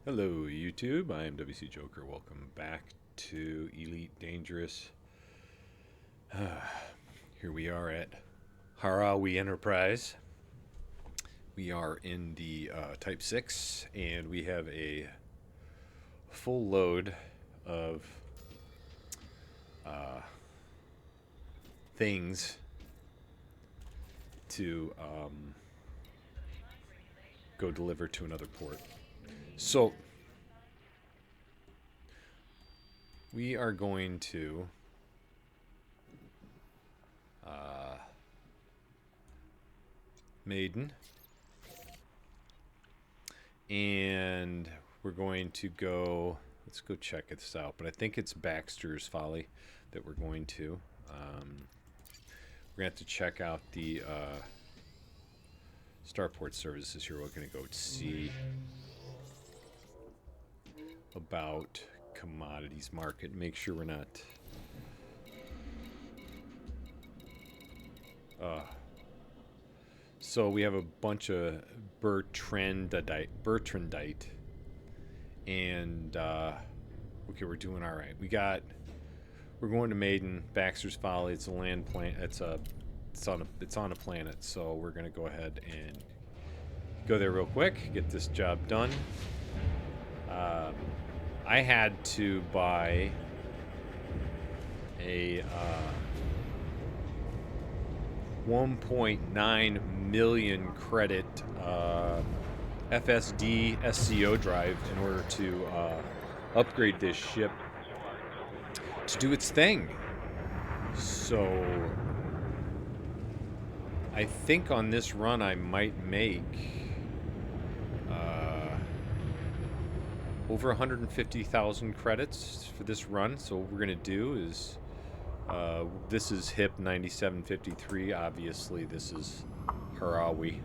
Hello, YouTube. I am WC Joker. Welcome back to Elite Dangerous. Here we are at Harawi Enterprise. We are in the Type 6, and we have a full load of things to go deliver to another port. So, we are going to Maiden, and we're going to go. Let's go check this out. But I think it's Baxter's Folly that we're going to. We're gonna have to check out the Starport services here. We're gonna go see about commodities market. Make sure we're not. So we have a bunch of Bertrandite, and okay, we're doing all right. We're going to Maiden, Baxter's Folly. It's a land planet. It's on a planet. So we're gonna go ahead and go there real quick, get this job done. I had to buy a 1.9 million credit FSD SCO drive in order to upgrade this ship to do its thing. So I think on this run I might make over 150,000 credits for this run. So what we're gonna do is this is HIP 9753. Obviously, this is Harawi.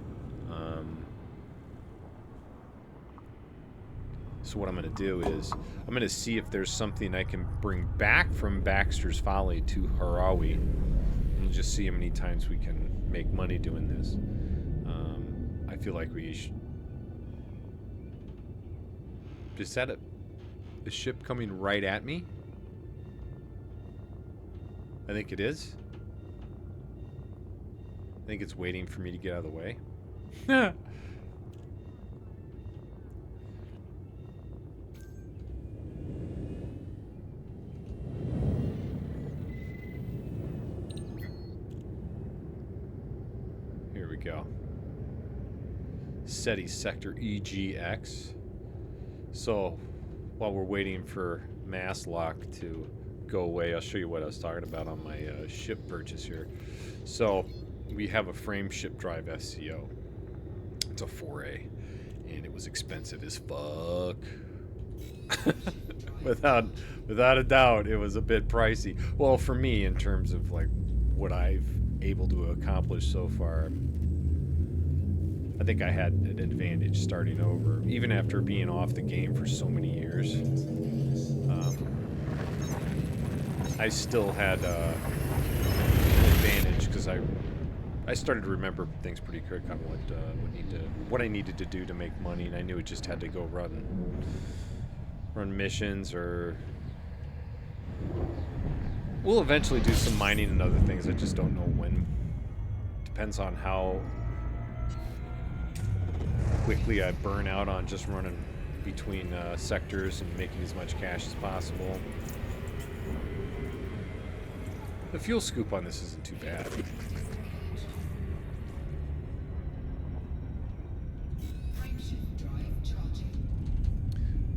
So what I'm going to do is I'm going to see if there's something I can bring back from Baxter's Folly to Harawi, and just see how many times we can make money doing this. I feel like we should. Is that a ship coming right at me? I think it is. I think it's waiting for me to get out of the way. Here we go. SETI Sector EGX. So, while we're waiting for Masslock to go away, I'll show you what I was talking about on my ship purchase here. So we have a frame ship drive SCO. It's a 4A, and it was expensive as fuck. without a doubt, it was a bit pricey. Well, for me, in terms of like what I've able to accomplish so far, I think I had an advantage starting over, even after being off the game for so many years. I still had an advantage because I started to remember things pretty quick on what I needed to do to make money, and I knew it just had to go run missions, or we'll eventually do some mining and other things. I just don't know when. Depends on how quickly I burn out on just running between sectors and making as much cash as possible. The fuel scoop on this isn't too bad.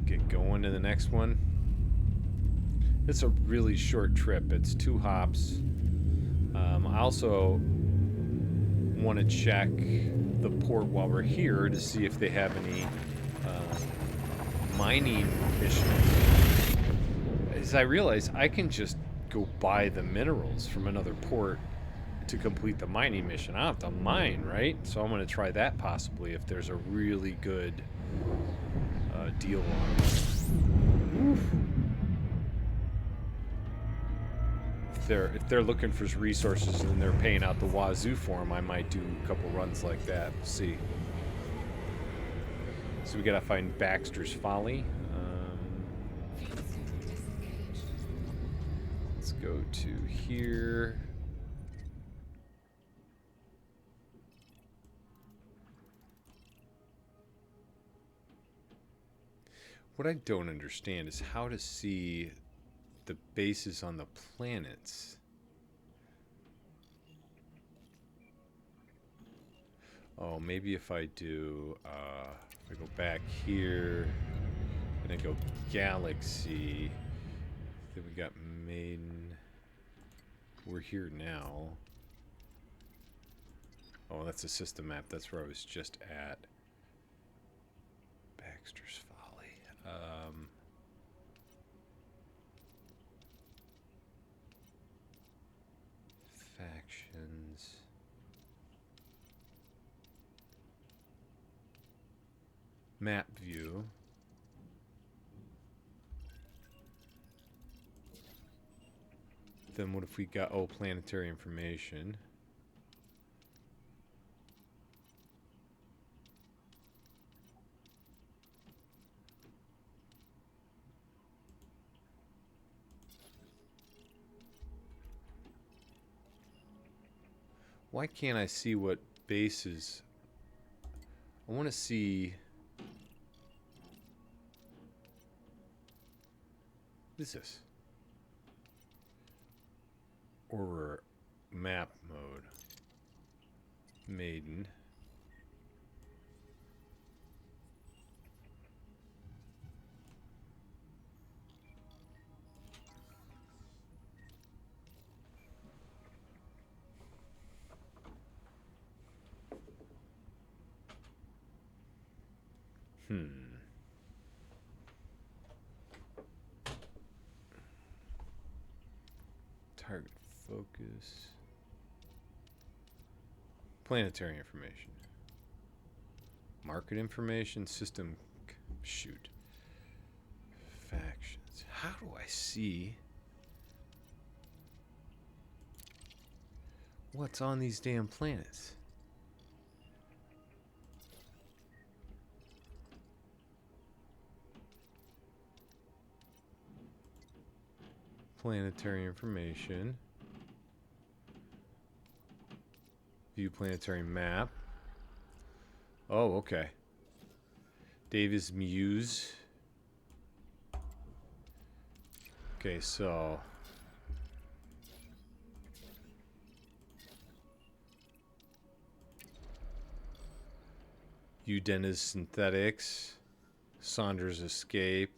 Get going to the next one. It's a really short trip. It's 2 hops. I also want to check the port while we're here to see if they have any mining missions. As I realize, I can just go buy the minerals from another port to complete the mining mission. I don't have to mine, right? So I'm going to try that possibly if there's a really good deal on it. Oof. If they're looking for resources and they're paying out the wazoo for them, I might do a couple runs like that. We'll see. So we gotta find Baxter's Folly. Let's go to here. What I don't understand is how to see the bases on the planets. Oh, maybe if I do, if I go back here, and I go galaxy, then we got Maiden. We're here now. Oh, that's a system map. That's where I was just at. Baxter's Folly. Factions. Map view. Then what if we got, oh, planetary information. Why can't I see what bases? I want to see. What is this? Or map mode. Maiden. Target focus. Planetary information. Market information. System. Shoot. Factions. How do I see what's on these damn planets? Planetary information. View planetary map. Oh, okay. Davis Muse. Okay, so Udena's Synthetics. Saunders Escape.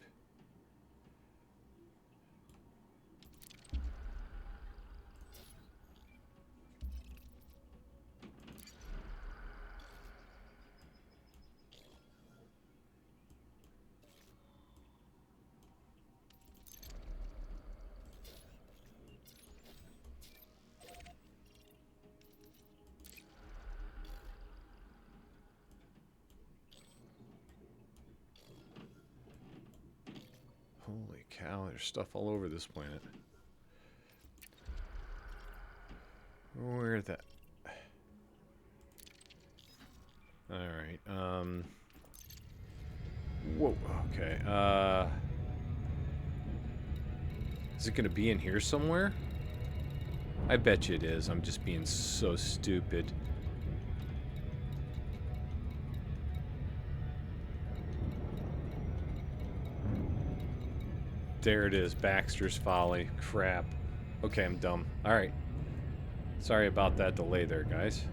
Holy cow, there's stuff all over this planet. Where that? Alright, whoa, okay, is it gonna be in here somewhere? I bet you it is. I'm just being so stupid. There it is, Baxter's Folly. Crap. Okay, I'm dumb. Alright. Sorry about that delay there, guys.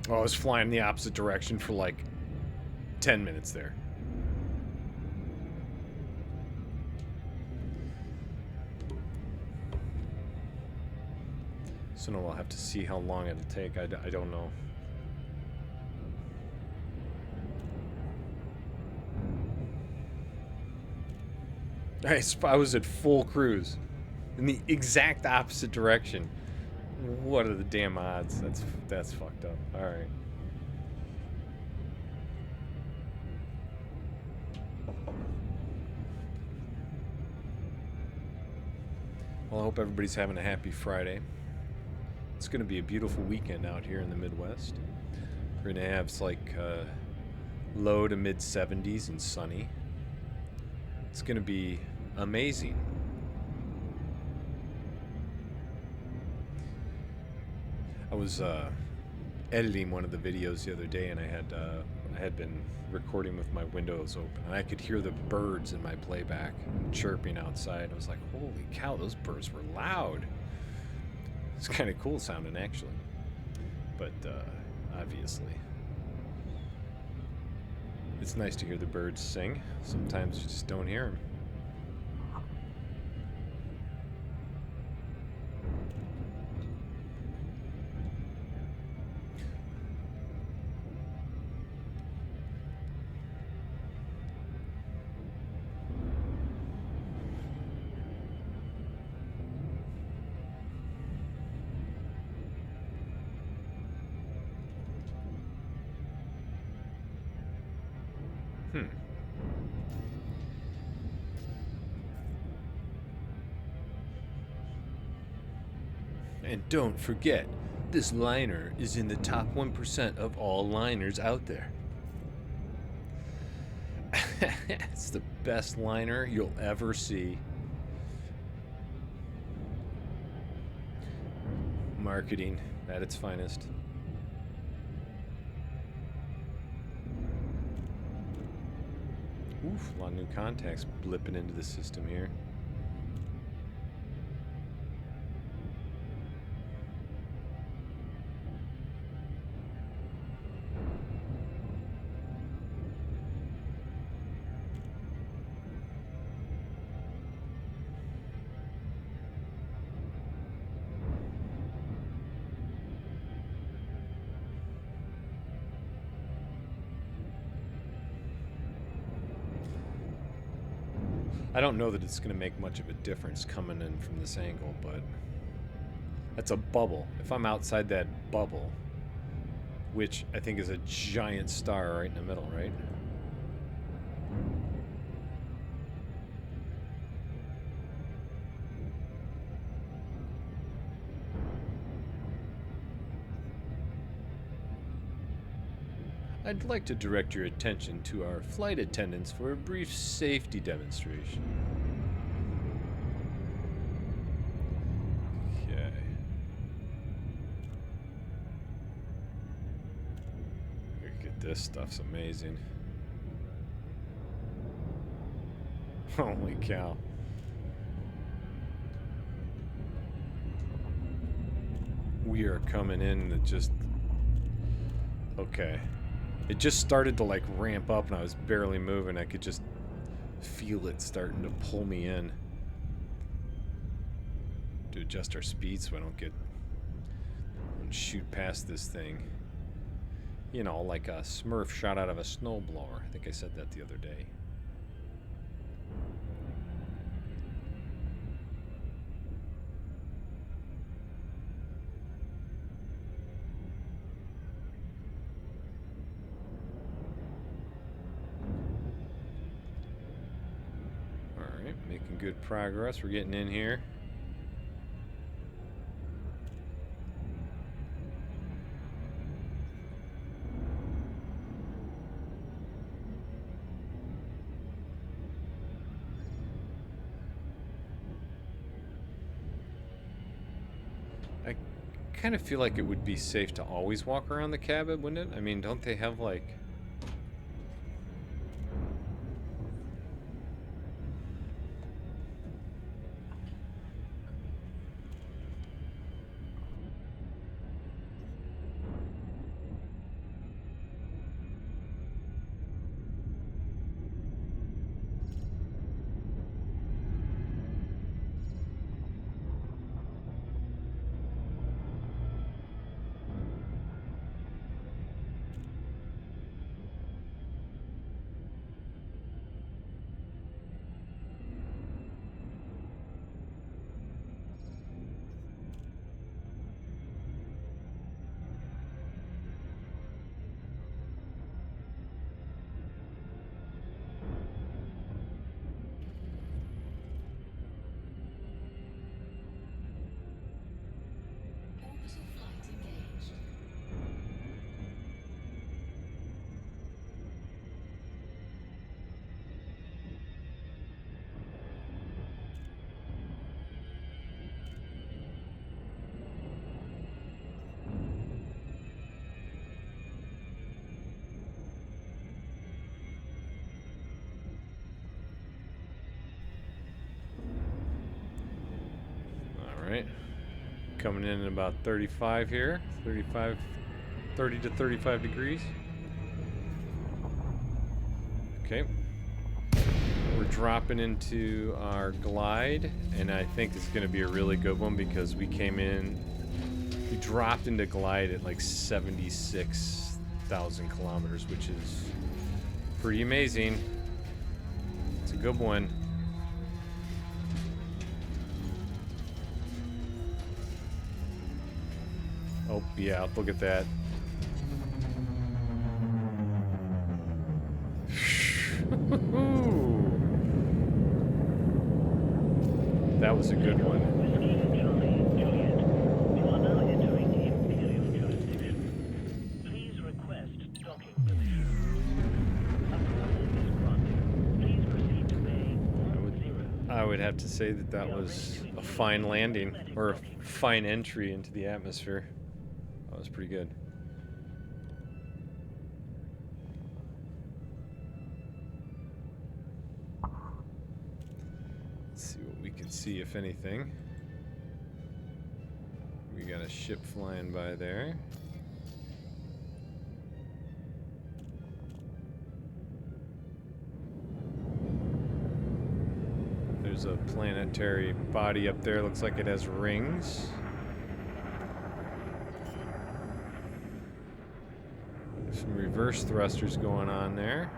Oh, I was flying the opposite direction for like 10 minutes there. So now we'll have to see how long it'll take. I don't know. I was at full cruise in the exact opposite direction. What are the damn odds? That's fucked up. All right. Well, I hope everybody's having a happy Friday. It's going to be a beautiful weekend out here in the Midwest. We're going to have like low to mid 70s and sunny. It's going to be amazing. I was editing one of the videos the other day, and I had been recording with my windows open, and I could hear the birds in my playback chirping outside. I was like, holy cow, those birds were loud. It's kind of cool sounding, actually. But obviously, it's nice to hear the birds sing. Sometimes you just don't hear them. And don't forget, this liner is in the top 1% of all liners out there. It's the best liner you'll ever see. Marketing at its finest. Oof, a lot of new contacts blipping into the system here. I don't know that it's going to make much of a difference coming in from this angle, but that's a bubble. If I'm outside that bubble, which I think is a giant star right in the middle, right? I'd like to direct your attention to our flight attendants for a brief safety demonstration. Okay. Look at this stuff's amazing. Holy cow. We are coming in to just... Okay. It just started to like ramp up and I was barely moving. I could just feel it starting to pull me in. To adjust our speed so I don't shoot past this thing. You know, like a Smurf shot out of a snowblower. I think I said that the other day. Making good progress. We're getting in here. I kind of feel like it would be safe to always walk around the cabin, wouldn't it? I mean, don't they have like... right. Coming in at about 35 here. 35, 30 to 35 degrees. Okay. We're dropping into our glide, and I think it's going to be a really good one because we dropped into glide at like 76,000 kilometers, which is pretty amazing. It's a good one. Oh, yeah, look at that. That was a good one. I would have to say that that was a fine landing, or a fine entry into the atmosphere. That was pretty good. Let's see what we can see, if anything. We got a ship flying by there. There's a planetary body up there. Looks like it has rings. Some reverse thrusters going on there.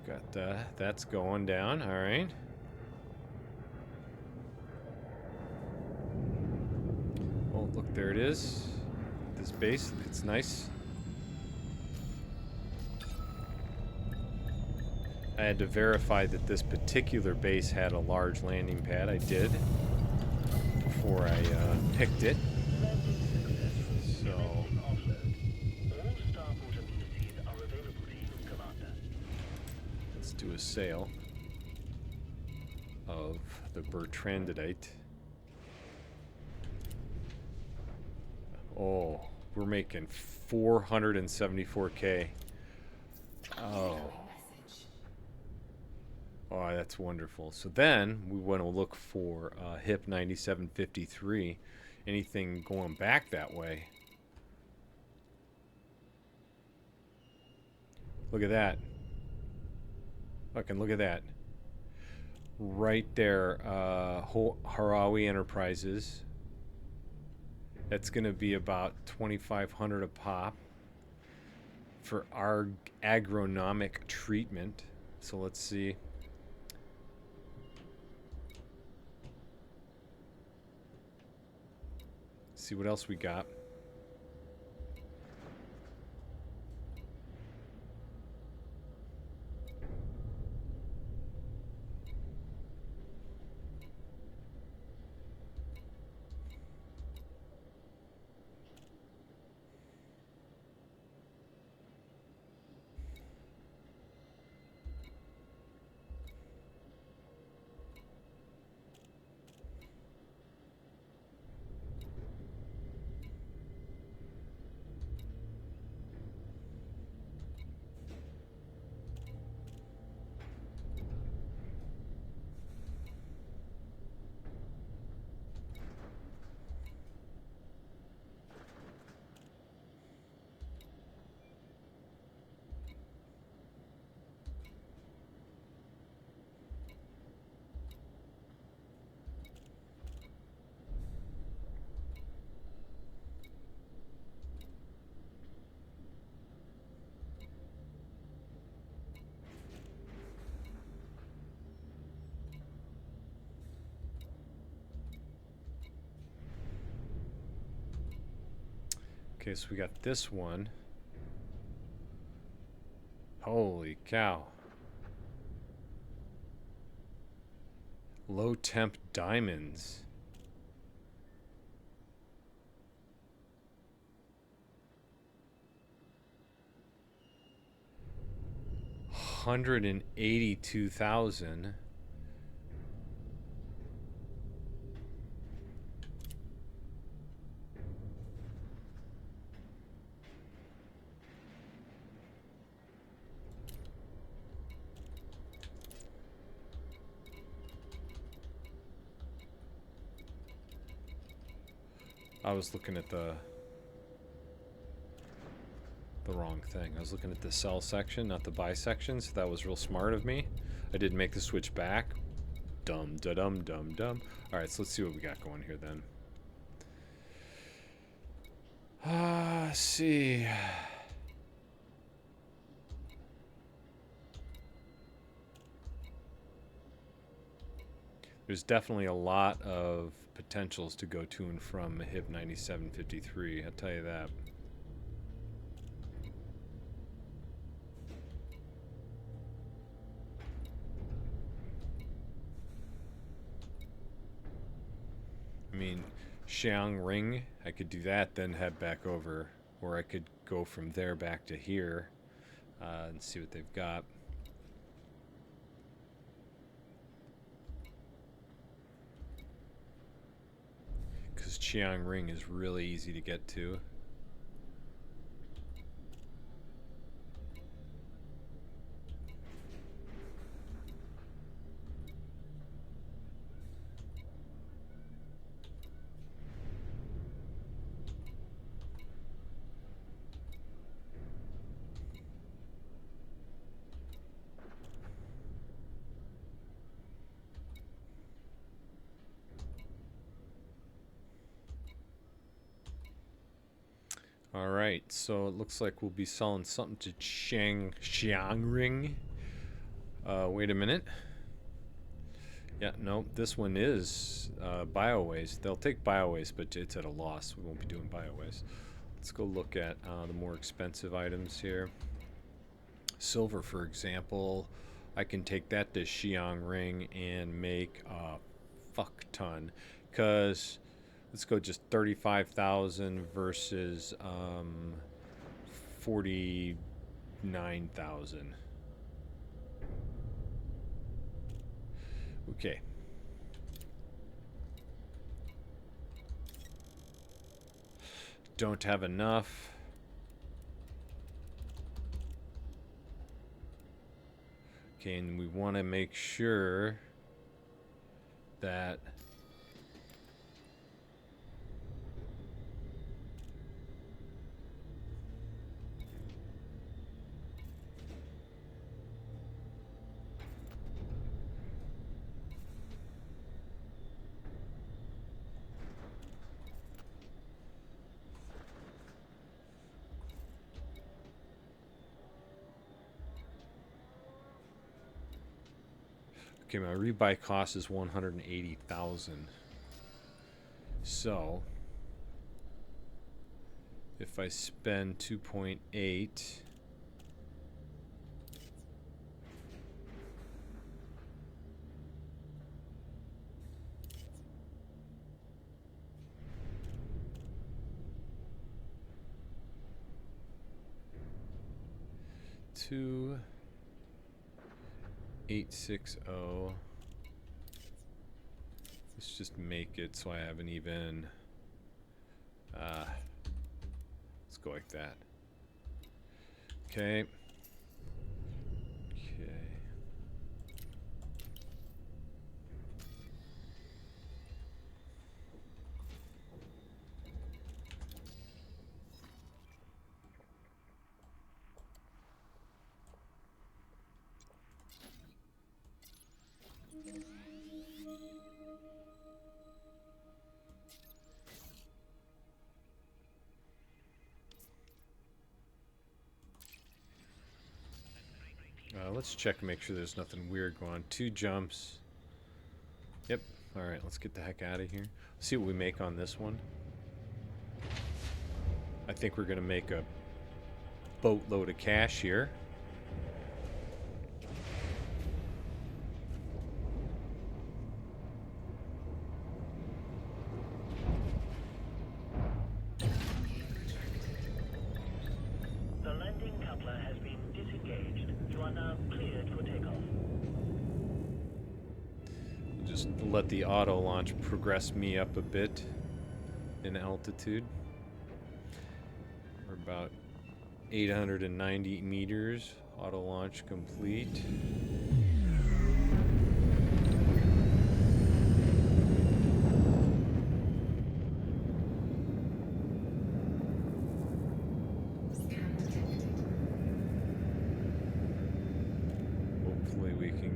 Got that's going down. All right. Oh, look, there it is. This base, it's nice. I had to verify that this particular base had a large landing pad. I did before I picked it. So let's do a sail of the Bertrandite. Oh, we're making 474K. Oh. Oh, that's wonderful. So then we want to look for HIP 9753. Anything going back that way. Look at that. Fucking look at that. Right there, Harawi Enterprises. That's going to be about 2,500 a pop for our agronomic treatment. So let's see. See what else we got. Okay, so we got this one. Holy cow. Low temp diamonds. $182,000. I was looking at the wrong thing. I was looking at the sell section, not the buy section, so that was real smart of me. I did make the switch back. Dum da dum dum dum. Alright, so let's see what we got going here then. Let's see. There's definitely a lot of potentials to go to and from HIP 9753, I'll tell you that. I mean, Xiang Ring, I could do that, then head back over, or I could go from there back to here and see what they've got. Because Xiang Ring is really easy to get to. Alright, so it looks like we'll be selling something to Xiang Ring. Wait a minute. Yeah, no, this one is BioWaste. They'll take BioWaste, but it's at a loss. We won't be doing BioWaste. Let's go look at the more expensive items here. Silver, for example. I can take that to Xiang Ring and make a fuck ton. Because let's go just 35,000 versus 49,000. Okay. Don't have enough. Okay, and we want to make sure that okay, my rebuy cost is 180,000. So if I spend 2.8, two 860. Let's just make it so I have an even. Let's go like that. Okay. Okay. Let's check and make sure there's nothing weird going on. 2 jumps. Yep. Alright, let's get the heck out of here. See what we make on this one. I think we're going to make a boatload of cash here. Let the auto launch progress me up a bit in altitude. We're about 890 meters. Auto launch complete.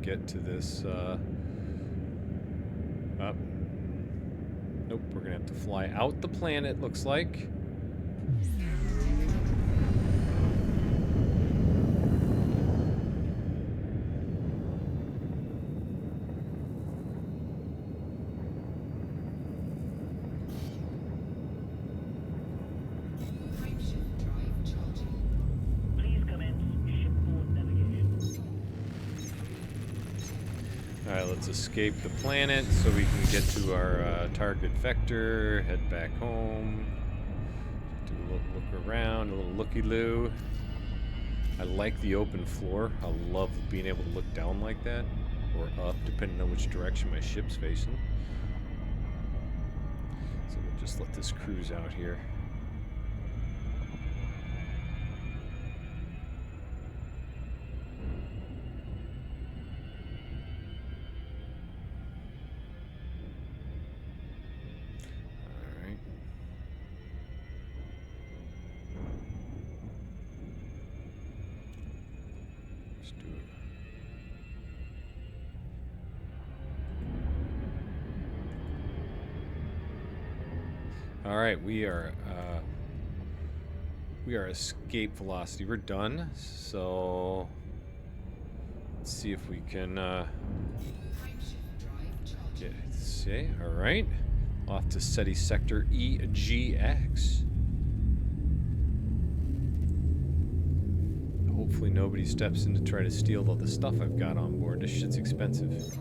get to this. Up. Nope, we're gonna have to fly out the planet, looks like. Alright, let's escape the planet so we can get to our target vector, head back home, do a little look around, a little looky-loo. I like the open floor. I love being able to look down like that, or up, depending on which direction my ship's facing. So we'll just let this cruise out here. All right, we are escape velocity. We're done. So let's see if we can get say. All right, off to SETI sector EGX. Hopefully nobody steps in to try to steal all the stuff I've got on board. This shit's expensive.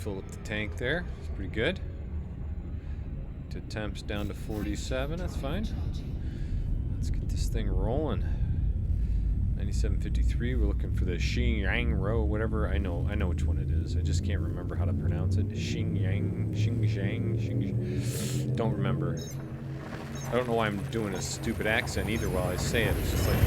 Fill up the tank there. It's pretty good. To temps down to 47. That's fine. Let's get this thing rolling. 9753. We're looking for the Xinjiang Row, whatever. I know which one it is. I just can't remember how to pronounce it. Xinjiang. Don't remember. I don't know why I'm doing a stupid accent either while I say it. It's just like,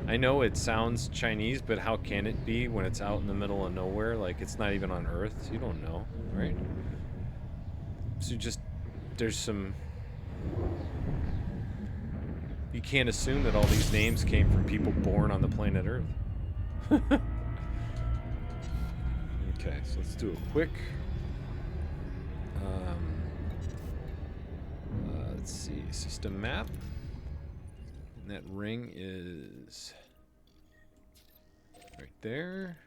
I know it sounds Chinese, but how can it be when it's out in the middle of nowhere? Like, it's not even on Earth. So you don't know, right? So there's some... You can't assume that all these names came from people born on the planet Earth. Okay, so let's do a quick... let's see, system map. And that ring is... right there.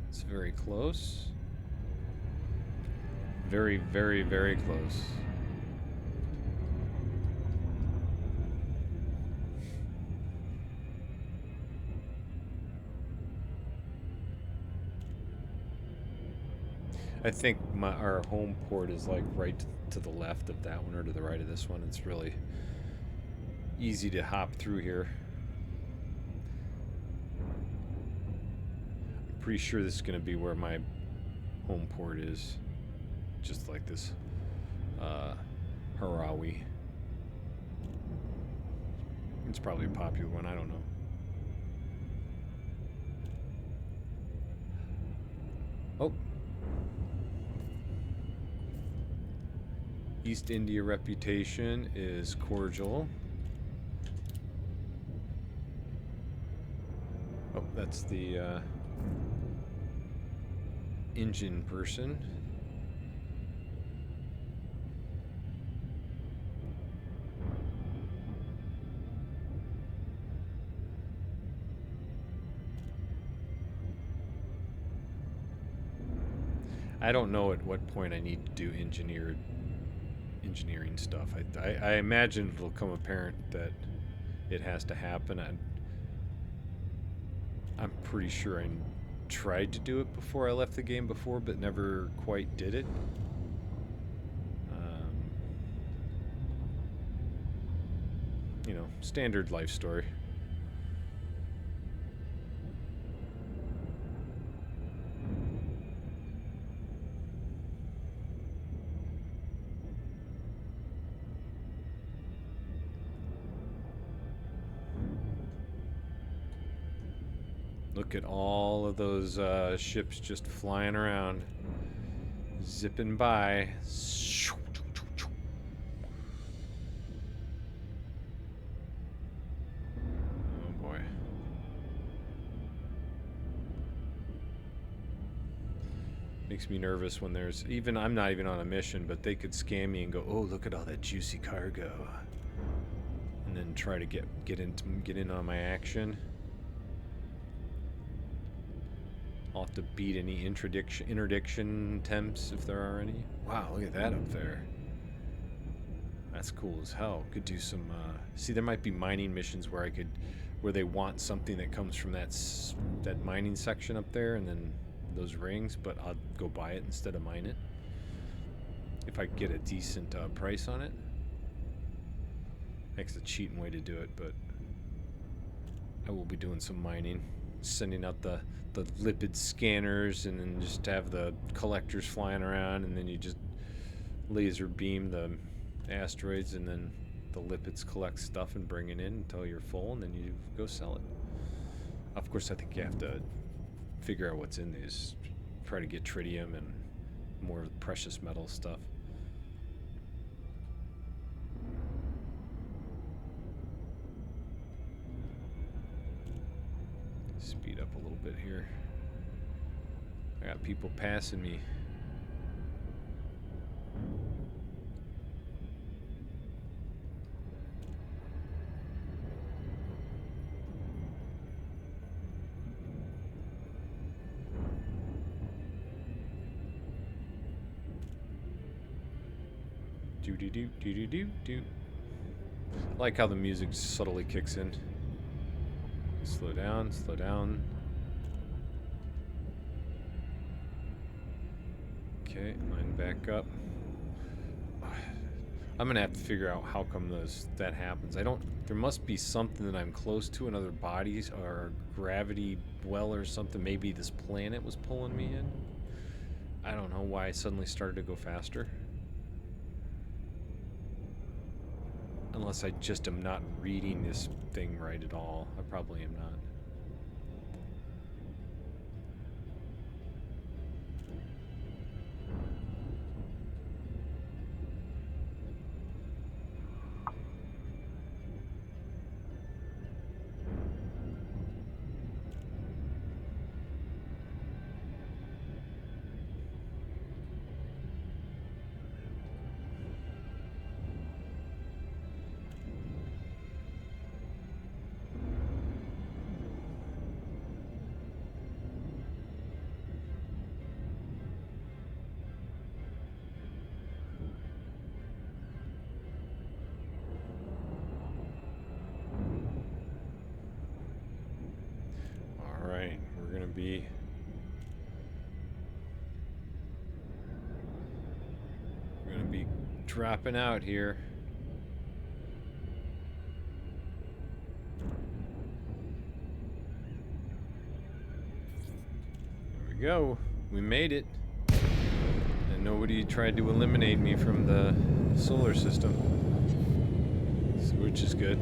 It's very close. Very, very, very close. I think our home port is like right to the left of that one or to the right of this one. It's really easy to hop through here. I'm pretty sure this is going to be where my home port is. Just like this Harawi. It's probably a popular one, I don't know. Oh. East India reputation is cordial. Oh, that's the engine person. I don't know at what point I need to do engineering stuff. I imagine it'll come apparent that it has to happen. I'm pretty sure I tried to do it before I left the game before, but never quite did it. You know, standard life story. Look at all of those ships just flying around, zipping by. Oh boy. Makes me nervous when there's even, I'm not even on a mission, but they could scam me and go, oh, look at all that juicy cargo, and then try to get in on my action. I'll have to beat any interdiction attempts if there are any. Wow, look at that up there. That's cool as hell. Could do some. See, there might be mining missions where where they want something that comes from that mining section up there, and then those rings. But I'll go buy it instead of mine it if I get a decent price on it. That's a cheating way to do it, but I will be doing some mining, sending out the lipid scanners, and then just have the collectors flying around, and then you just laser beam the asteroids, and then the lipids collect stuff and bring it in until you're full, and then you go sell it. Of course, I think you have to figure out what's in these, try to get tritium and more precious metal stuff. Speed up a little bit here. I got people passing me. Do do do do do do do. I like how the music subtly kicks in. Slow down, slow down. Okay, line back up. I'm gonna have to figure out how come that happens. There must be something that I'm close to, another body or gravity well or something. Maybe this planet was pulling me in. I don't know why I suddenly started to go faster. Unless I just am not reading this thing right at all. I probably am not. We're gonna be dropping out here. There we go. We made it. And nobody tried to eliminate me from the solar system, which is good.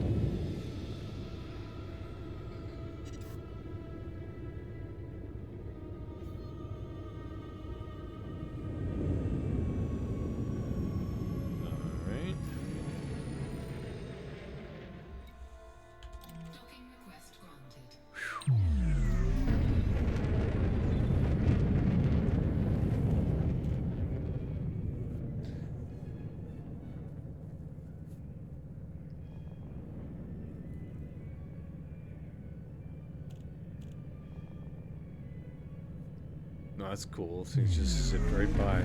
No, that's cool. Things just zipped right by.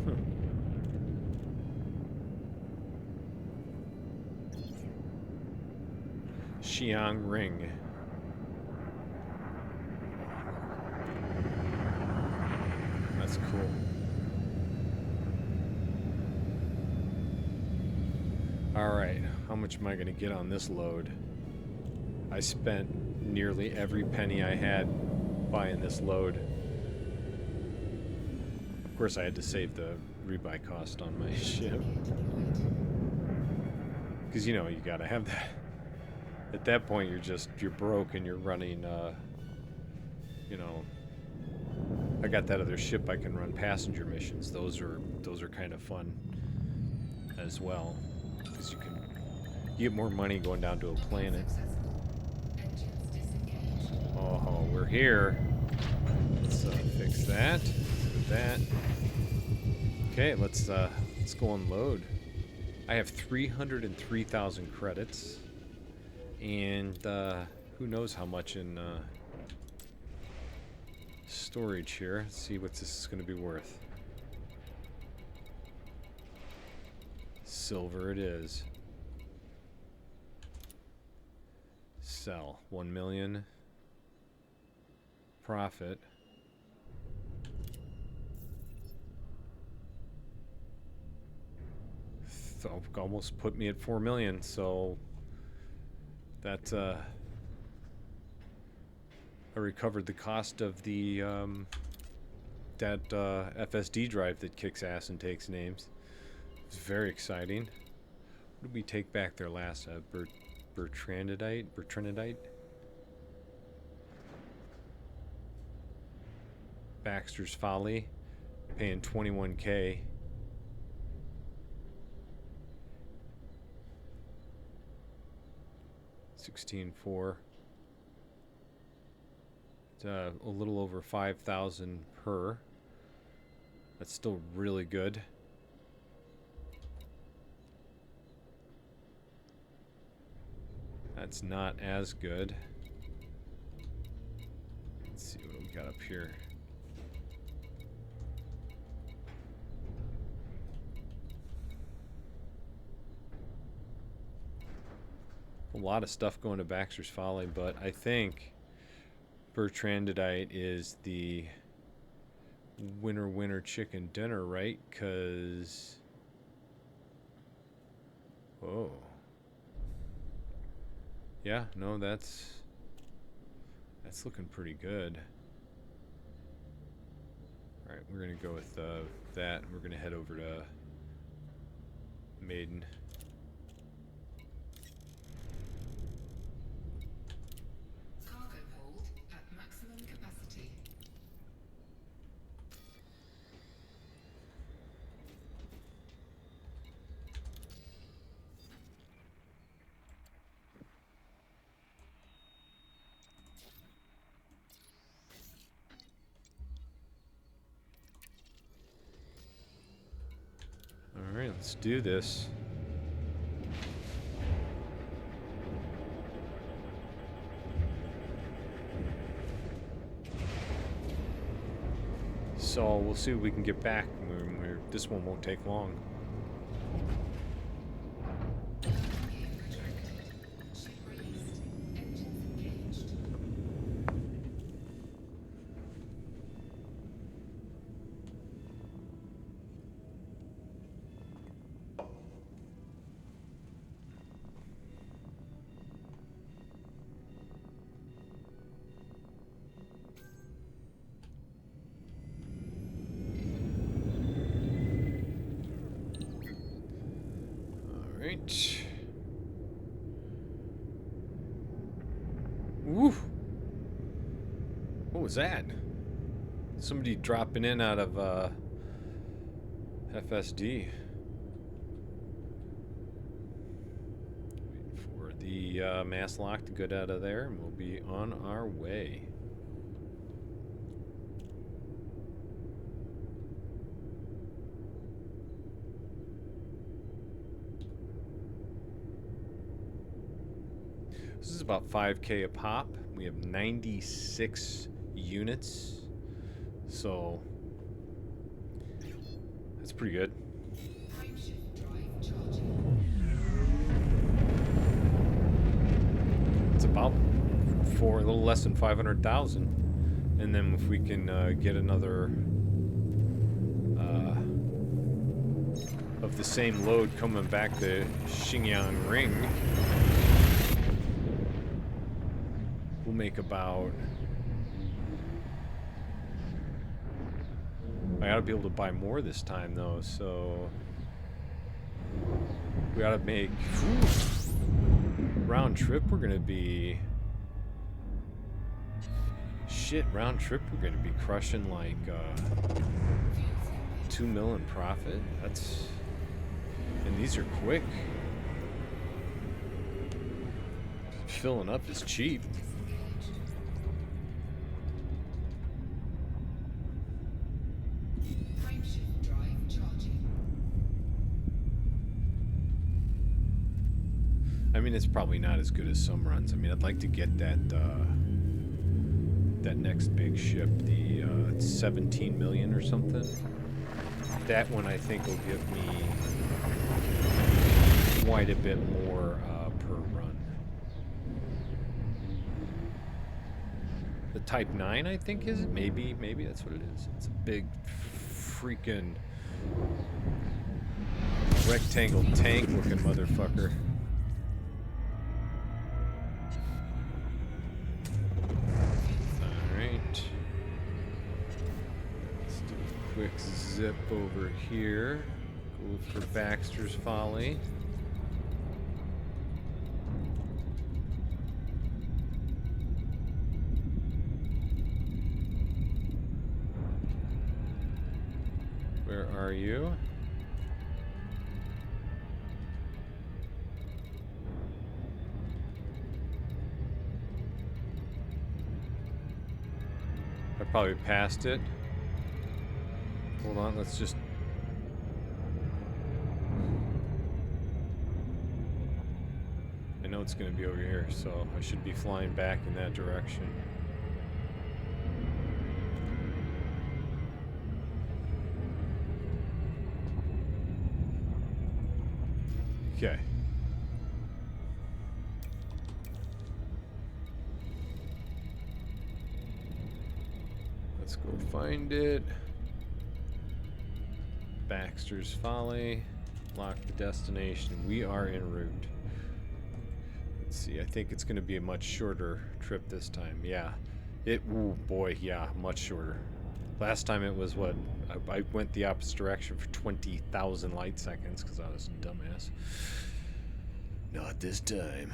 Huh. Xiang Ring. That's cool. Alright, how much am I going to get on this load? I spent nearly every penny I had buying this load. Of course, I had to save the rebuy cost on my ship. Because, you know, you gotta have that. At that point, you're broke and you're running, you know... I got that other ship I can run passenger missions. Those are kind of fun as well. Because you get more money going down to a planet. Oh, we're here. Let's fix that. Put that. Okay, let's go unload. I have 303,000 credits, and who knows how much in storage here. Let's see what this is going to be worth. Silver it is. Sell 1 million. Profit. So almost put me at 4 million, so that I recovered the cost of the that FSD drive that kicks ass and takes names. It's very exciting. What did we take back there last? Bertrandite? Baxter's Folly, paying 21K. $16,400. It's a little over 5,000 per. That's still really good. That's not as good. Let's see what we got up here. A lot of stuff going to Baxter's Folly, but I think Bertrandite is the winner chicken dinner, right? Because... whoa. Yeah, no, that's looking pretty good. Alright, we're going to go with that. We're going to head over to Maiden. Alright, let's do this. So we'll see what we can get back. This one won't take long. Woo! What was that? Somebody dropping in out of FSD. Wait for the mass lock to get out of there, and we'll be on our way. This is about 5K a pop. We have 96 units. So that's pretty good. about for a little less than 500,000, and then if we can get another of the same load coming back to Xinjiang Ring, we'll make about. I ought to be able to buy more this time though, so we ought to make round trip. We're gonna be round trip. We're gonna be crushing like 2 million profit. That's, and these are quick. Filling up is cheap. I mean, it's probably not as good as some runs. I mean, I'd like to get that that next big ship, the 17 million or something. That one I think will give me quite a bit more per run. The Type 9, I think, is it? Maybe that's what it is. It's a big freaking rectangle tank looking motherfucker. Quick zip over here. Go look for Baxter's Folly. Where are you? I probably passed it. Hold on, let's just... I know it's going to be over here, so I should be flying back in that direction. Okay. Let's go find it. Baxter's Folly. Lock the destination. We are en route. Let's see. I think it's going to be a much shorter trip this time. Yeah. Oh boy, yeah, much shorter. Last time it was what? I went the opposite direction for 20,000 light seconds because I was a dumbass. Not this time.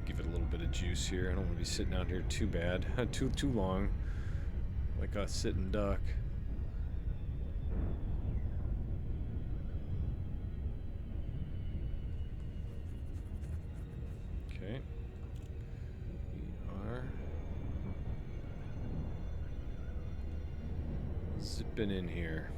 Give it a little bit of juice here. I don't want to be sitting out here too bad. too long. Like a sitting duck. Okay. We are zipping in here.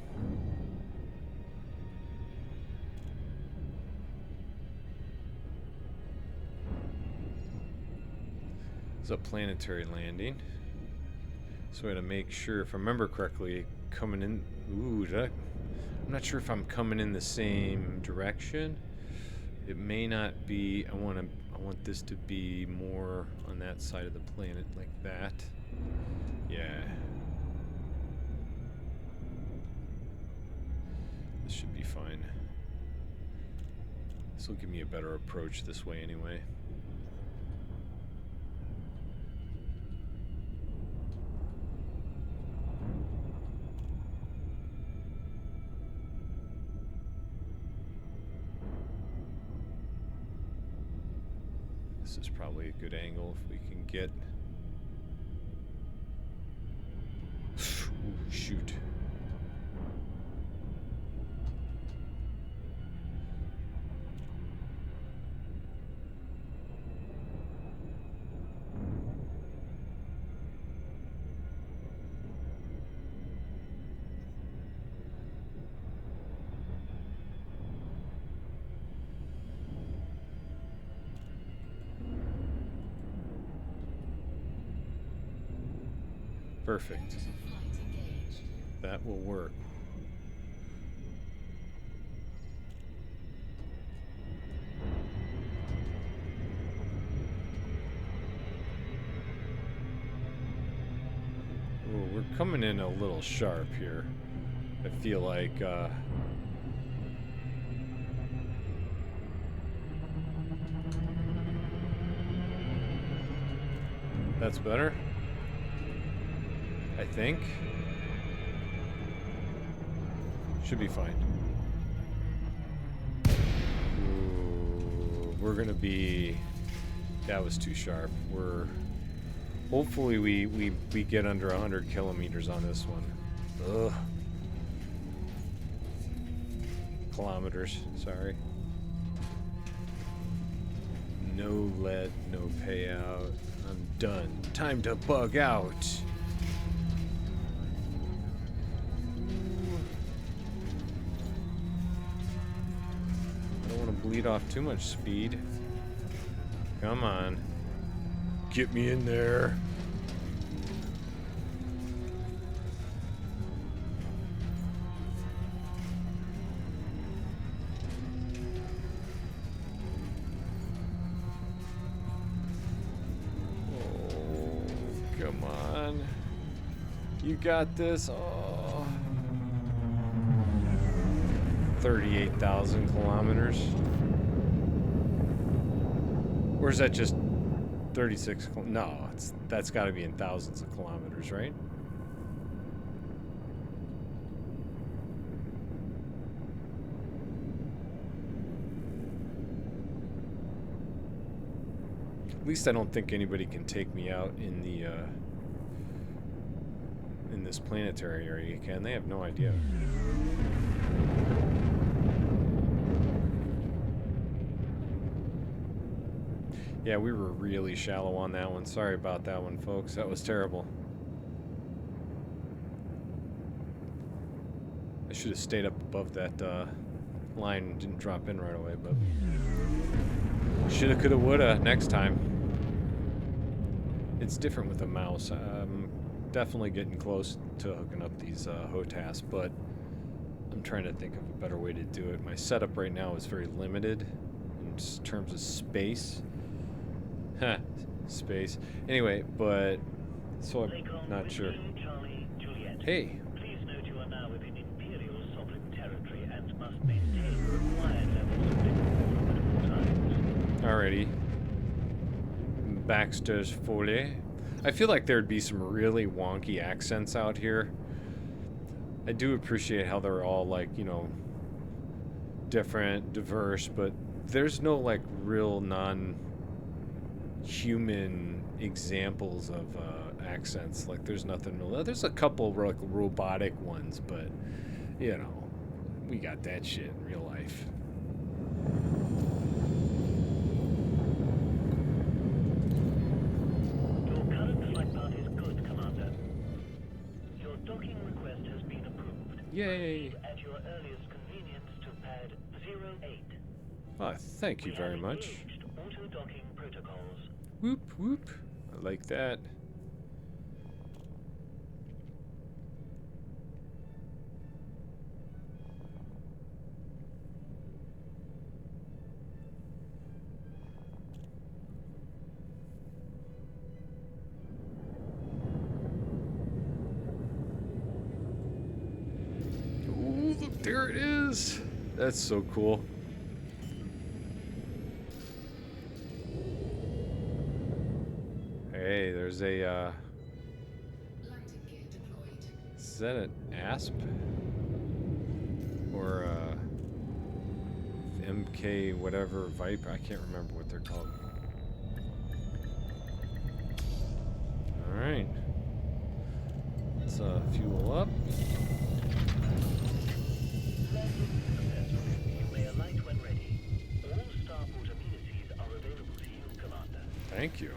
It's a planetary landing. So we had to make sure, if I remember correctly, coming in. Ooh, I'm not sure if I'm coming in the same direction. It may not be. I want this to be more on that side of the planet, like that. Yeah. This should be fine. This will give me a better approach this way anyway. This is probably a good angle if we can get... Ooh, shoot. Perfect. That will work. we're coming in a little sharp here. I feel like, that's better. I think. Should be fine. Ooh, we're gonna be... That was too sharp. We're... Hopefully we get under 100 kilometers on this one. Ugh. Kilometers, sorry. No lead, no payout. I'm done. Time to bug out. I don't want to bleed off too much speed. Come on. Get me in there. Come on. You got this. Oh. 38,000 kilometers. Or is that just 36? No, that's got to be in thousands of kilometers, right? At least I don't think anybody can take me out in the in this planetary area, can they? Have no idea. Yeah, we were really shallow on that one. Sorry about that one, folks. That was terrible. I should have stayed up above that line and didn't drop in right away, but shoulda, coulda, woulda next time. It's different with a mouse. I'm definitely getting close to hooking up these HOTAS, but I'm trying to think of a better way to do it. My setup right now is very limited in terms of space. Huh, space. Anyway, but so I'm not sure. Hey. Please note you are now within Imperial sovereign territory and must maintain required levels of diplomacy at all times. Alrighty. Baxter's Folly. I feel like there'd be some really wonky accents out here. I do appreciate how they're all like, you know, different, diverse, but there's no like real non-human examples of accents. Like there's nothing real. There's a couple like robotic ones, but you know, we got that shit in real life. Your current flight path is good, Commander. Your docking request has been approved. Yay! Proceed at your earliest convenience to pad 08. Oh, thank you very much. Auto docking protocols. Whoop whoop. I like that. Ooh, look, there it is. That's so cool. Hey, there's a, is that an ASP? Or MK whatever Viper? I can't remember what they're called. Alright. Let's fuel up. You may alight when ready. All starport amenities are available to you, Commander. Thank you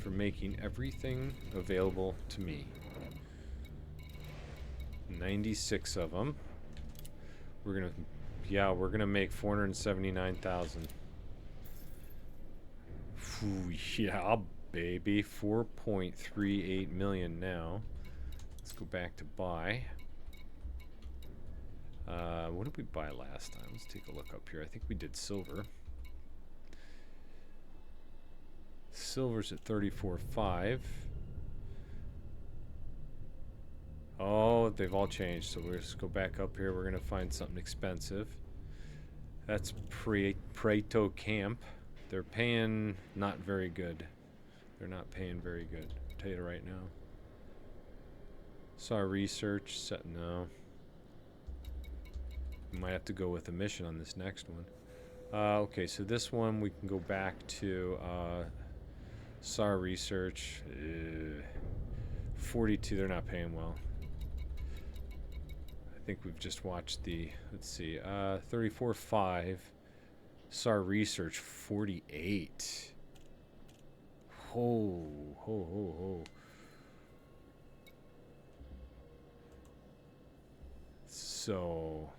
for making everything available to me. 96 of them. We're gonna make 479,000. Yeah, baby. 4.38 million now. Let's go back to buy. What did we buy last time? Let's take a look up here. I think we did silver. Silver's at 34.5. out they've all changed. So we'll just go back up here. We're gonna find something expensive. That's Preto Camp. They're paying not very good. They're not paying very good. I'll tell you right now. Saw research set no. We might have to go with a mission on this next one. Okay, so this one we can go back to SAR research. 42, they're not paying well. I think we've just watched the, let's see, 34.5. SAR research, 48. Ho, ho, ho, ho. So,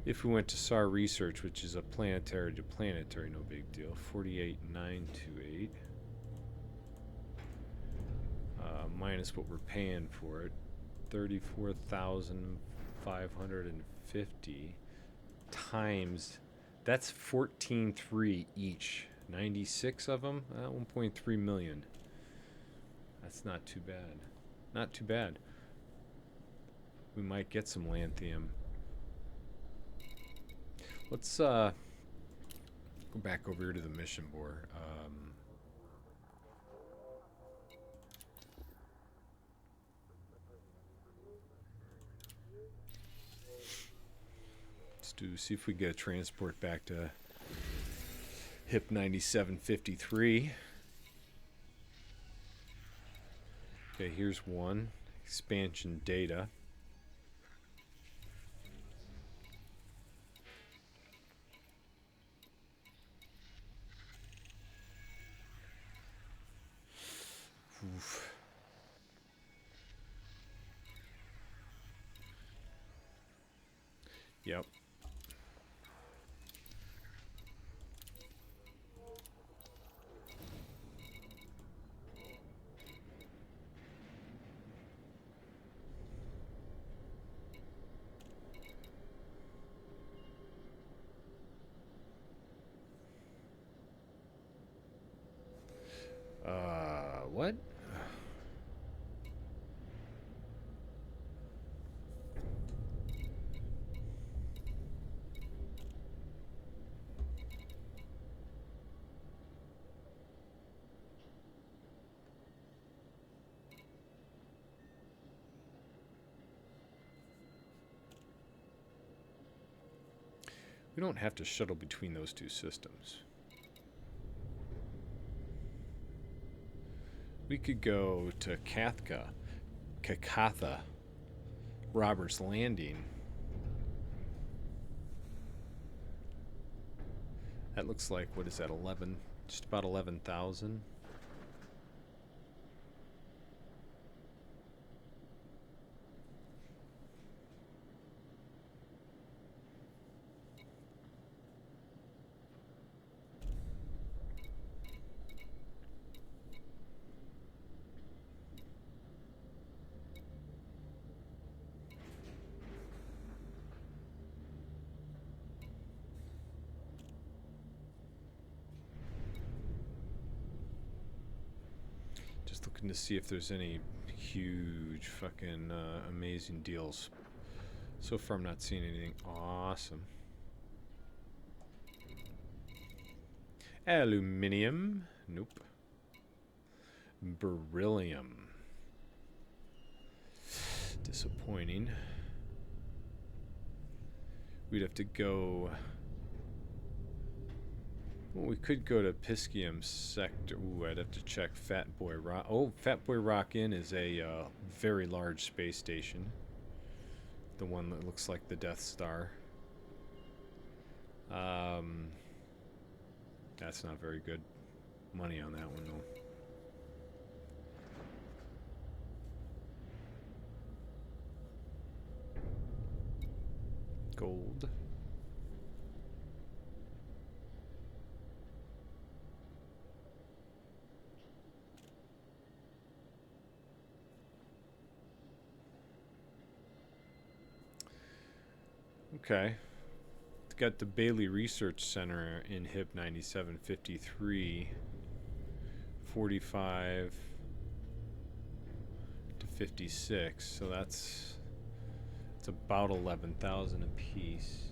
if we went to SAR research, which is a planetary to planetary, no big deal. 48,928. Minus what we're paying for it. 34,550 times. That's 14.3 each. 96 of them. 1.3 million. That's not too bad. Not too bad. We might get some lanthium. Let's go back over here to the mission board. Let's see if we get a transport back to HIP 9753. Okay, here's one. Expansion data. Oof. Yep. What? We don't have to shuttle between those two systems. We could go to Kakatha, Roberts Landing. That looks like, what is that, 11? Just about 11,000. Looking to see if there's any huge fucking amazing deals. So far I'm not seeing anything awesome. Aluminium. Nope. Beryllium. Disappointing. We'd have to go... Well, we could go to Piscium sector. Ooh, I'd have to check Fat Boy Rock. Oh, Fat Boy Rock Inn is a very large space station. The one that looks like the Death Star. That's not very good money on that one, though. Gold. Okay. It's got the Bailey Research Center in HIP 9753. 45 to 56, so it's about 11,000 a piece.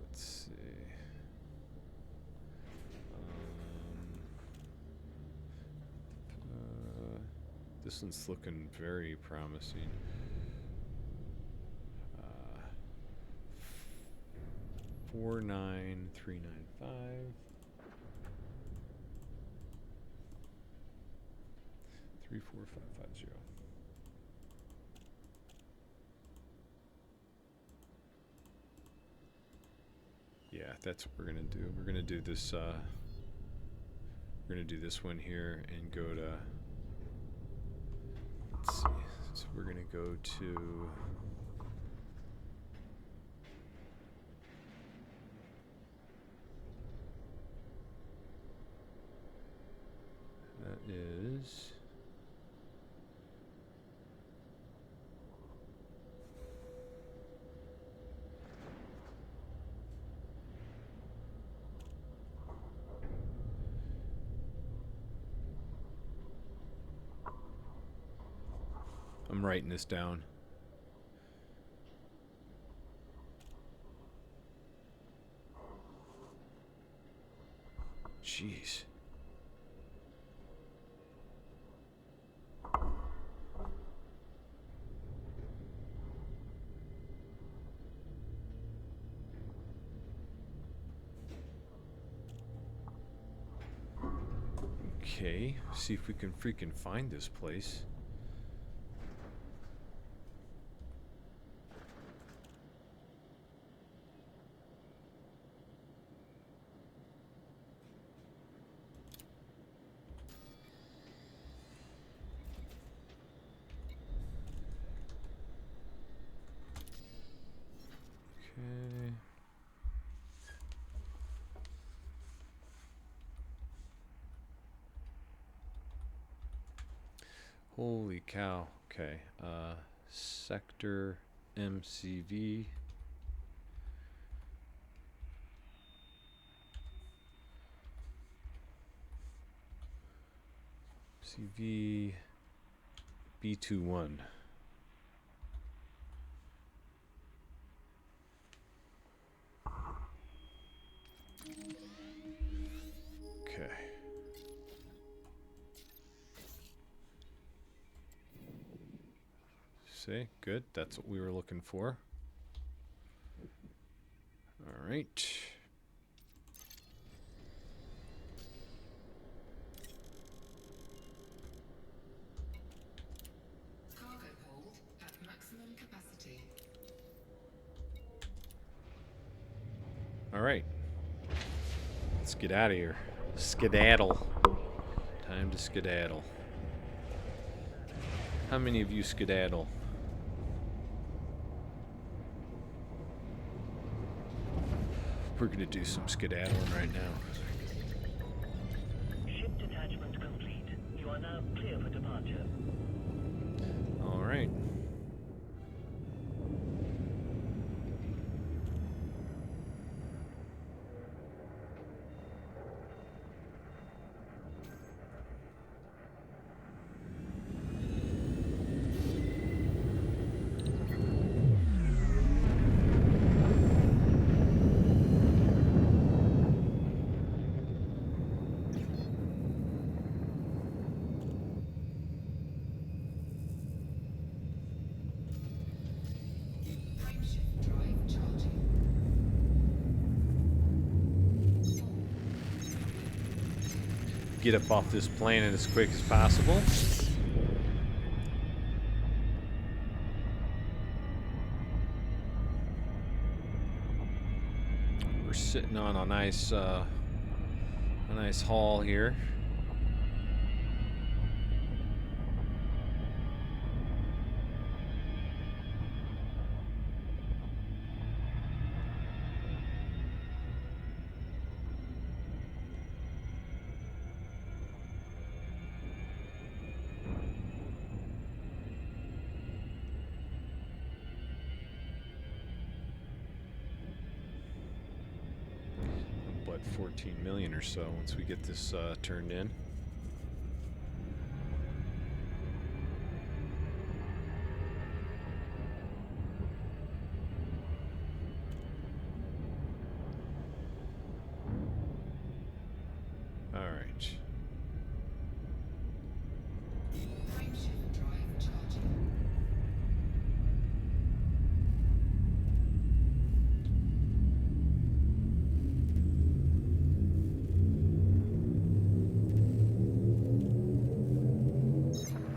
Let's see. This one's looking very promising. 49395. 34550. Yeah, that's what we're gonna do. We're gonna do this. We're gonna do this one here and go to. Let's see. So we're gonna go to. That is. I'm writing this down. Jeez. Okay, see if we can freaking find this place. Okay. Holy cow. Okay. Sector MCV. CV B21. Okay. See, good. That's what we were looking for. All right. Cargo hold at maximum capacity. All right. Let's get out of here. Skedaddle. Time to skedaddle. How many of you skedaddle? We're gonna do some skedaddling right now. Ship detachment complete. You are now clear for departure. All right. Frameshift drive charging. 4. Get up off this planet as quick as possible. We're sitting on a nice haul here. 14 million or so once we get this turned in. All right. Frameshift drive charging. Fuel scooping.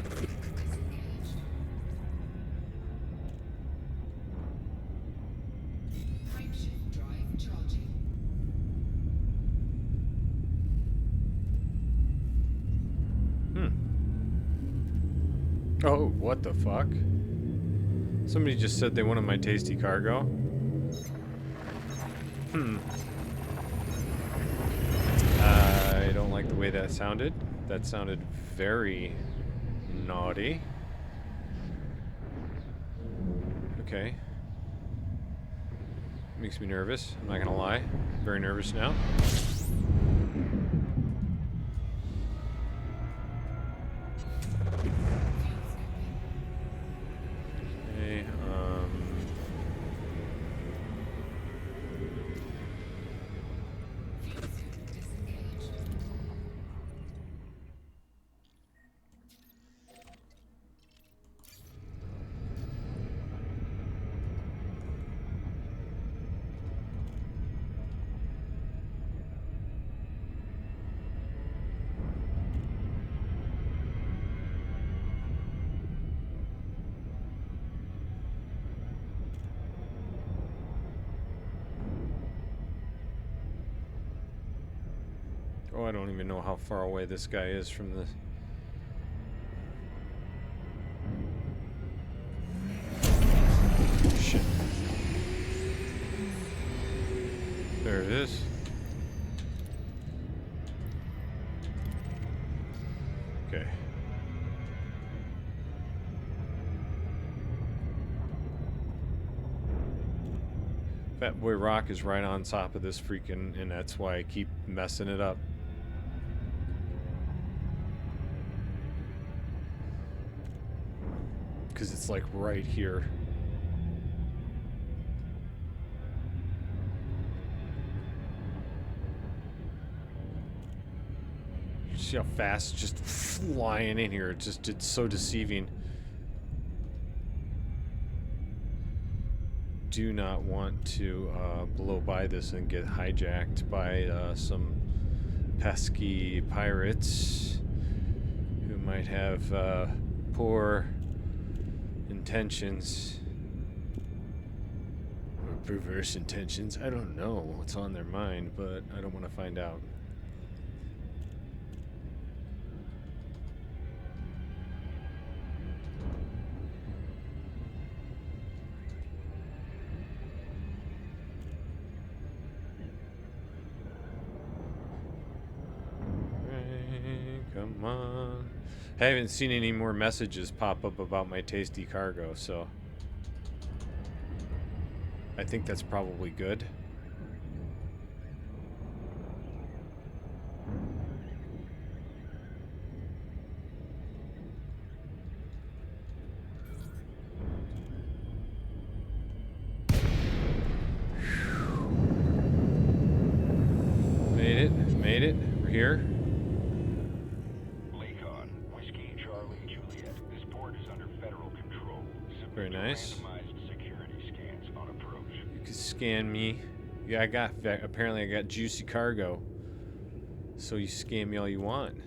Fuel disengaged. Frameshift drive charging. Oh, what the fuck? Somebody just said they wanted my tasty cargo. I don't like the way that sounded. That sounded very naughty. Okay. Makes me nervous. I'm not gonna lie. Very nervous now. Fuel scooping. Okay, Fuel scoop disengaged. oh, I don't even know how far away this guy is from the... Shit. There it is. Okay. Fat Boy Rock is right on top of this freaking, and that's why I keep messing it up. Because it's like right here. See how fast it's just flying in here. It's so deceiving. Do not want to blow by this and get hijacked by some pesky pirates who might have poor intentions or perverse intentions. I don't know what's on their mind, but I don't want to find out. Come on. I haven't seen any more messages pop up about my tasty cargo, so I think that's probably good. Made it. We're here. Lakon, Whiskey Charlie Juliet. This port is under federal control. Very nice. Randomized security scans on approach. You can scan me. Yeah, apparently I got juicy cargo. So you scan me all you want.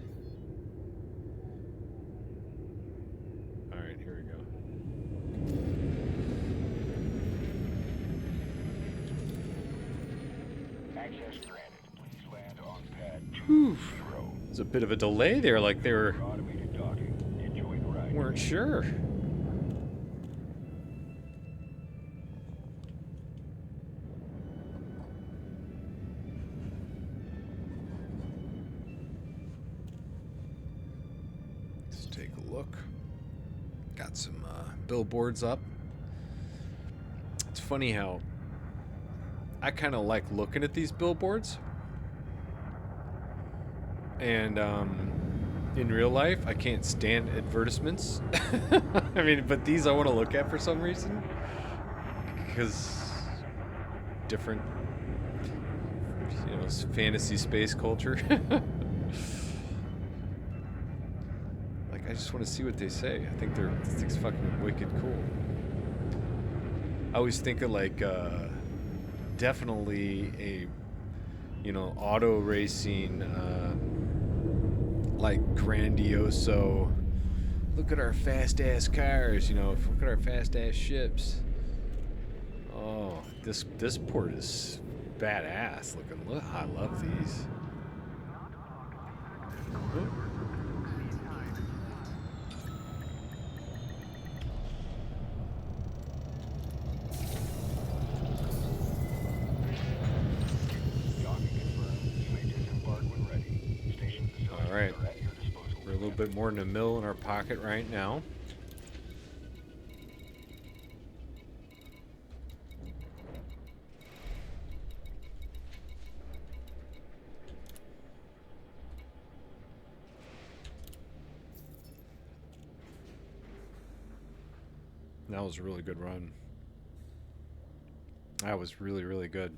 Alright, here we go. Whew. There's a bit of a delay there, like they Automated docking. Enjoy the ride. weren't sure. Let's take a look. Got some billboards up. It's funny how I kind of like looking at these billboards. And in real life, I can't stand advertisements. I mean, but these I want to look at for some reason. Because different, fantasy space culture. Like, I just want to see what they say. I think this thing's fucking wicked cool. I always think of like, definitely a, auto racing, like grandioso. Look at our fast ass cars, look at our fast ass ships. Oh, this port is badass looking. Look, I love these. Oh. Docking confirmed. You may disembark when ready. Station facilities All right. are at your disposal. We're a little bit more than a mil in our pocket right now. That was a really good run. That was really, really good.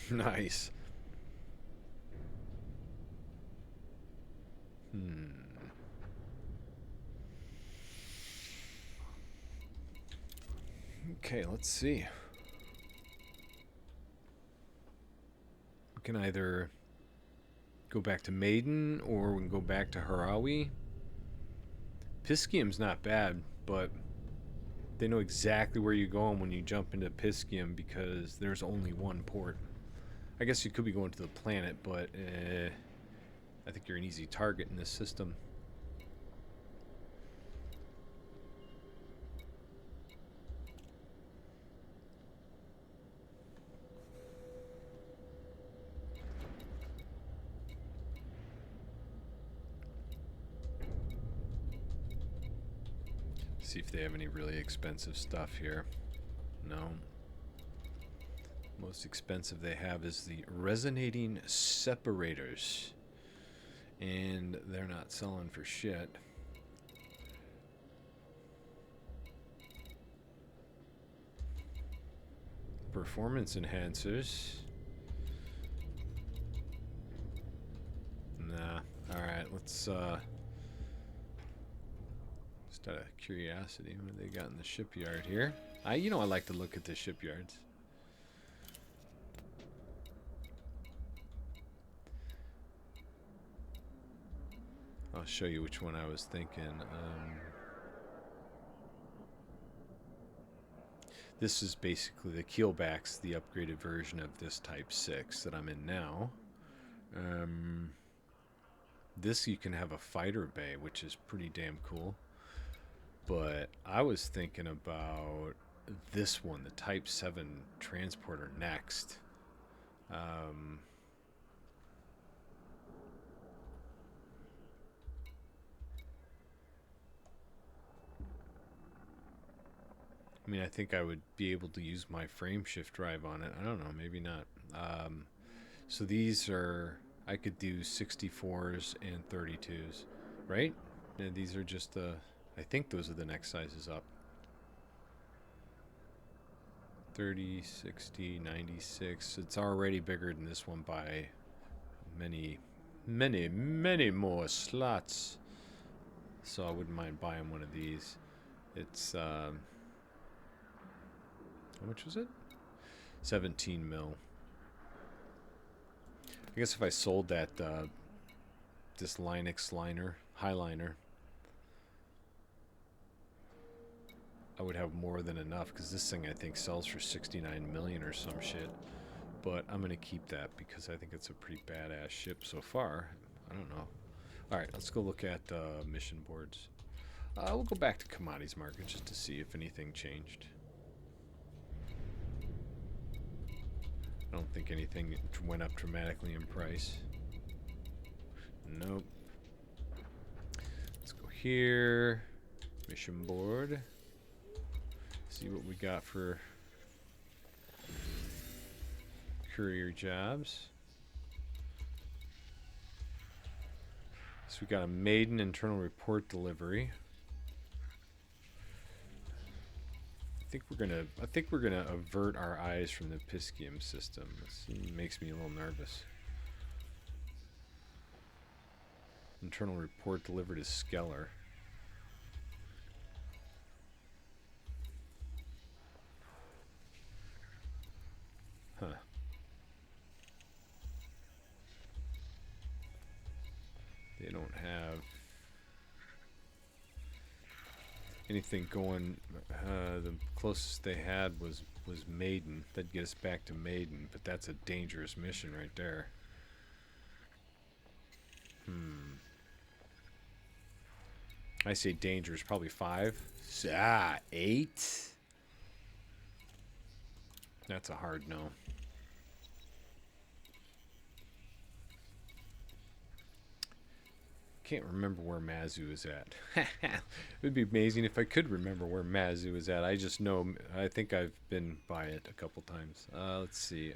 Nice. Okay, let's see. We can either go back to Maiden or we can go back to Harawi. Piscium's not bad, but they know exactly where you're going when you jump into Piscium because there's only one port. I guess you could be going to the planet, but I think you're an easy target in this system. See if they have any really expensive stuff here. No. Most expensive they have is the resonating separators. And they're not selling for shit. Performance enhancers. Nah. Alright, let's just out of curiosity, what do they got in the shipyard here? I like to look at the shipyards. I'll show you which one I was thinking. This is basically the keelbacks, the upgraded version of this Type 6 that I'm in now. This you can have a fighter bay, which is pretty damn cool. But I was thinking about this one, the Type 7 transporter next. I mean, I think I would be able to use my frame shift drive on it. I don't know, maybe not. So these are, I could do 64s and 32s, right? And these are just the, I think those are the next sizes up. 30, 60, 96. It's already bigger than this one by many, many, many more slots. So I wouldn't mind buying one of these. It's, how much was it? 17 mil. I guess if I sold that, this Linux liner, Highliner, I would have more than enough because this thing I think sells for 69 million or some shit. but I'm going to keep that because I think it's a pretty badass ship so far. I don't know. All right, let's go look at mission boards. We'll go back to commodities market just to see if anything changed. I don't think anything went up dramatically in price. Nope. Let's go here. Mission board. See what we got for courier jobs. So we got a maiden internal report delivery. I think we're gonna avert our eyes from the Piscium system. This makes me a little nervous. Internal report delivered to Skeller. Huh. They don't have anything going. The closest they had was Maiden. That'd get us back to Maiden, but that's a dangerous mission right there. I say dangerous, probably 5. 8. That's a hard no. Can't remember where Mazu is at. It would be amazing if I could remember where Mazu is at. I just know, I think I've been by it a couple times. Let's see.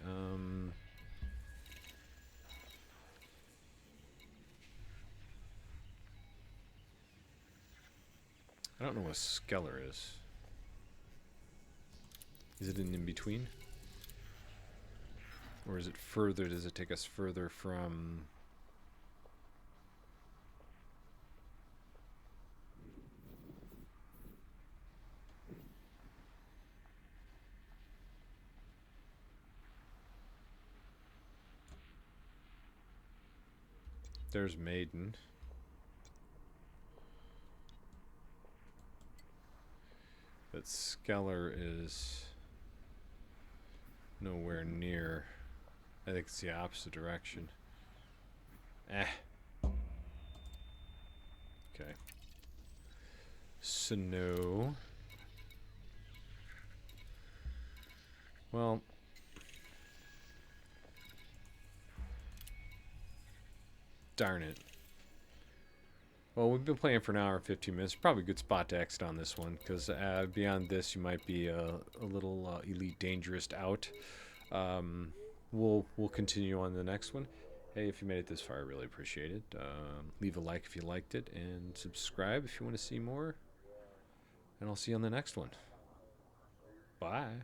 I don't know what Skeller is. Is it in between? Or is it further? Does it take us further from... There's Maiden. But Skeller is nowhere near. I think it's the opposite direction. Okay. So no. Well, darn it. Well, we've been playing for an hour and 15 minutes. Probably a good spot to exit on this one, because beyond this, you might be a little Elite Dangerous out. We'll continue on the next one. Hey, if you made it this far, I really appreciate it. Leave a like if you liked it, and subscribe if you want to see more. And I'll see you on the next one. Bye.